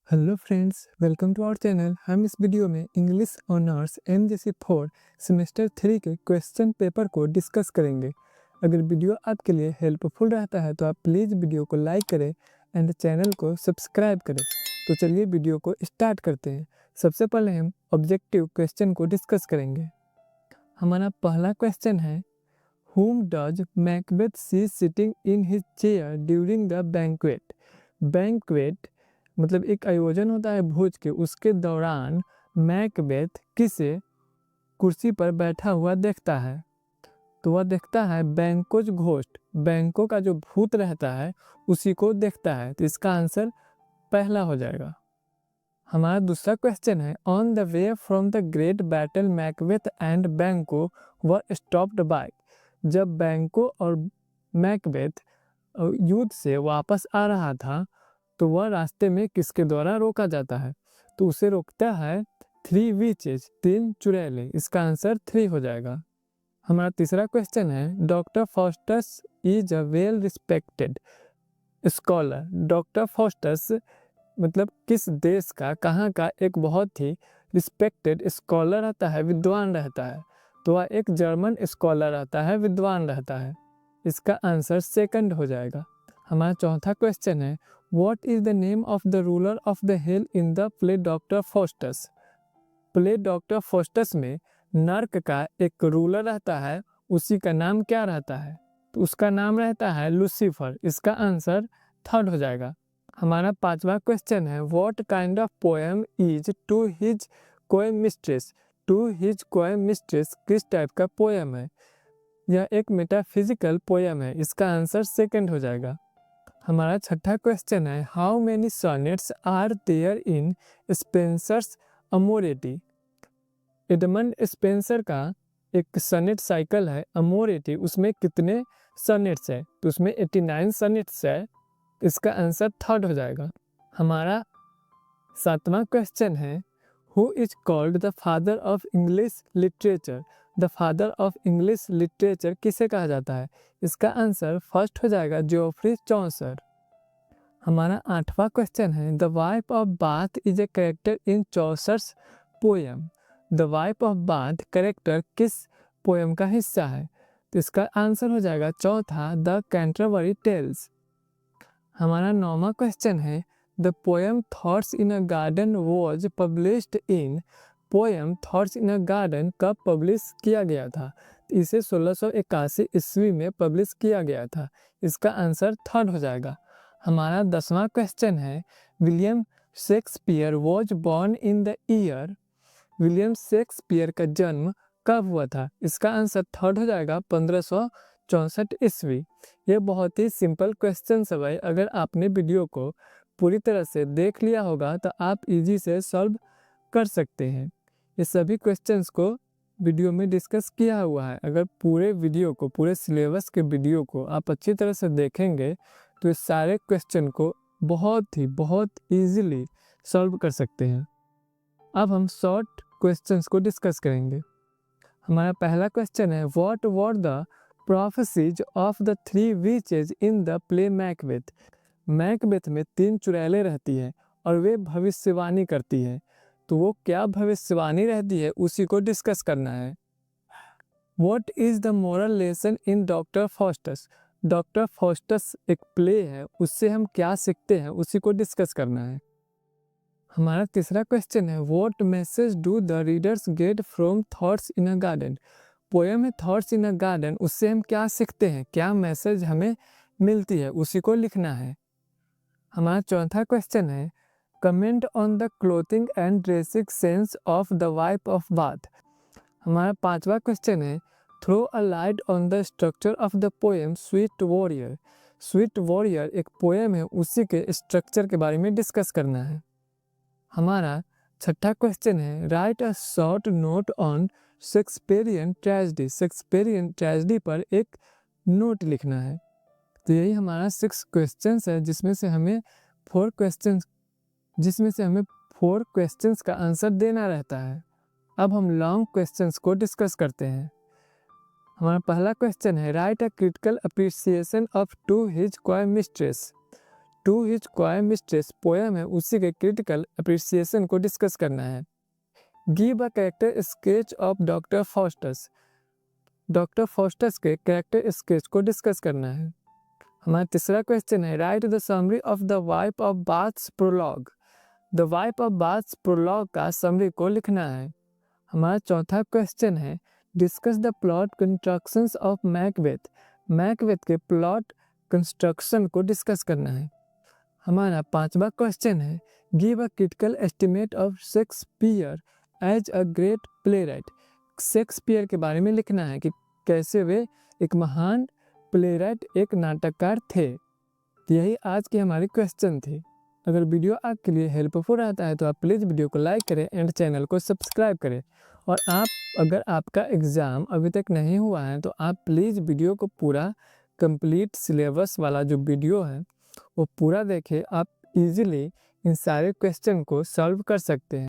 Hello friends, welcome to our channel. हम इस video में इंग्लिश ऑनर्स MGC4 सेमेस्टर 3 के क्वेश्चन पेपर को डिस्कस करेंगे। अगर वीडियो आपके लिए हेल्पफुल रहता है तो आप प्लीज़ वीडियो को लाइक करें एंड चैनल को सब्सक्राइब करें। तो चलिए वीडियो को स्टार्ट करते हैं। सबसे पहले हम ऑब्जेक्टिव क्वेश्चन को डिस्कस करेंगे। हमारा पहला क्वेश्चन है, Whom does Macbeth see sitting in his chair during the banquet? Banquet मतलब एक आयोजन होता है भोज के, उसके दौरान मैकबेथ किसे कुर्सी पर बैठा हुआ देखता है? तो वह देखता है बैंकोज घोस्ट, बैंकों का जो भूत रहता है उसी को देखता है। तो इसका आंसर पहला हो जाएगा। हमारा दूसरा क्वेश्चन है, on the way from the great battle Macbeth and बैंको वर स्टॉप्ड बाय। जब बैंको और मैकबेथ युद्ध से वापस आ रहा था तो वह रास्ते में किसके द्वारा रोका जाता है? तो उसे रोकता है 3 विचेज, 3 चुड़ैलें। इसका आंसर 3 हो जाएगा। हमारा तीसरा क्वेश्चन है, doctor Faustus is a well respected scholar. Doctor Faustus मतलब किस देश का, कहाँ का एक बहुत ही रिस्पेक्टेड स्कॉलर रहता है, विद्वान रहता है? तो वह एक जर्मन स्कॉलर रहता है, विद्वान रहता है। इसका आंसर सेकंड हो जाएगा। हमारा चौथा क्वेश्चन है, what is the name of the ruler of the hill in the play doctor Faustus. Play doctor Faustus में नर्क का एक रूलर रहता है, उसी का नाम क्या रहता है? तो उसका नाम रहता है लूसीफर। इसका आंसर थर्ड हो जाएगा। हमारा पांचवा क्वेश्चन है, what kind of poem is to his coy mistress. To his coy mistress किस टाइप का पोएम है? यह एक मेटाफिजिकल पोएम है। इसका आंसर सेकंड हो जाएगा। हमारा छठा क्वेश्चन है, how many sonnets are there in Spenser's Amoretti. Edmund Spenser का एक सनेट साइकिल है अमोरेटी, उसमें कितने सनेट्स है? तो उसमें 89 सनेट्स है। इसका आंसर थर्ड हो जाएगा। हमारा सातवां क्वेश्चन है, who is called the father of English literature. The father of English literature किसे कहा जाता है? इसका आंसर फर्स्ट हो जाएगा, जोफ्री चौसर। हमारा आठवां क्वेश्चन है, the wife of bath is a character in Chaucer's poem. The wife of bath character किस पोएम का हिस्सा है? तो इसका आंसर हो जाएगा चौथा, द कैंटरबरी टेल्स। हमारा नौवां क्वेश्चन है, the poem thoughts in a garden was published in. Poem thoughts in a garden कब पब्लिश किया गया था? तो इसे 1681 ईस्वी में पब्लिश किया गया था। इसका आंसर थर्ड हो जाएगा। हमारा 10वां क्वेश्चन है, William Shakespeare was born in the year. William Shakespeare का जन्म कब हुआ था? इसका आंसर थर्ड हो जाएगा, 1564 ईस्वी। ये बहुत ही सिंपल क्वेश्चन है भाई। अगर आपने वीडियो को पूरी तरह से देख लिया होगा तो आप इजी से सॉल्व कर सकते हैं। ये सभी क्वेश्चंस को वीडियो में डिस्कस किया हुआ है। अगर पूरे वीडियो को, पूरे सिलेबस के वीडियो को आप अच्छी तरह से देखेंगे तो इस सारे क्वेश्चन को बहुत ईजिली सॉल्व कर सकते हैं। अब हम शॉर्ट क्वेश्चंस को डिस्कस करेंगे। हमारा पहला क्वेश्चन है, what were the prophecies of the 3 witches in the play Macbeth. Macbeth में 3 चुड़ैलें रहती हैं और वे भविष्यवाणी करती हैं। तो वो क्या भविष्यवाणी रहती है, उसी को डिस्कस करना है। What is the moral lesson in doctor Faustus. Doctor Faustus एक प्ले है, उससे हम क्या सीखते हैं, उसी को डिस्कस करना है। हमारा तीसरा क्वेश्चन है, what message do the readers get from thoughts in a garden. Poem है थॉट्स इन अ गार्डन, उससे हम क्या सीखते हैं, क्या मैसेज हमें मिलती है, उसी को लिखना है। हमारा चौथा क्वेश्चन है, comment on the clothing and dressing sense of the wife of Bath. हमारा पांचवा क्वेश्चन है, throw a light on the structure of the poem sweet warrior. Sweet warrior एक पोएम है, उसी के स्ट्रक्चर के बारे में डिस्कस करना है। हमारा छठा क्वेश्चन है, write a short note on Shakespearean tragedy. Shakespearean tragedy पर एक नोट लिखना है। तो यही हमारा 6 क्वेश्चंस है, जिसमें से हमें 4 क्वेश्चंस का आंसर देना रहता है। अब हम लॉन्ग क्वेश्चंस को डिस्कस करते हैं। हमारा पहला क्वेश्चन है, write a critical appreciation of to his coy mistress. To his coy mistress poem है, उसी के क्रिटिकल अप्रिसिएशन को डिस्कस करना है। Give a character sketch of Doctor Faustus, Doctor Faustus के कैरेक्टर स्केच को डिस्कस करना है। हमारा तीसरा क्वेश्चन है write the summary of the wife of Bath's prologue, the wife of Bath's prologue का समरी को लिखना है। हमारा चौथा क्वेश्चन है discuss the plot constructions of Macbeth, Macbeth के प्लॉट कंस्ट्रक्शन को डिस्कस करना है। हमारा पांचवा क्वेश्चन है give a critical estimate of Shakespeare as a great playwright, Shakespeare के बारे में लिखना है कि कैसे वे एक महान प्लेराइट, एक नाटककार थे। यही आज की हमारी क्वेश्चन थी। अगर वीडियो आपके लिए हेल्पफुल रहता है तो आप प्लीज़ वीडियो को लाइक करें एंड चैनल को सब्सक्राइब करें। और अगर आपका एग्ज़ाम अभी तक नहीं हुआ है तो आप प्लीज़ वीडियो को पूरा कंप्लीट सिलेबस वाला जो वीडियो है वो पूरा देखें। आप इजीली इन सारे क्वेश्चन को सॉल्व कर सकते हैं।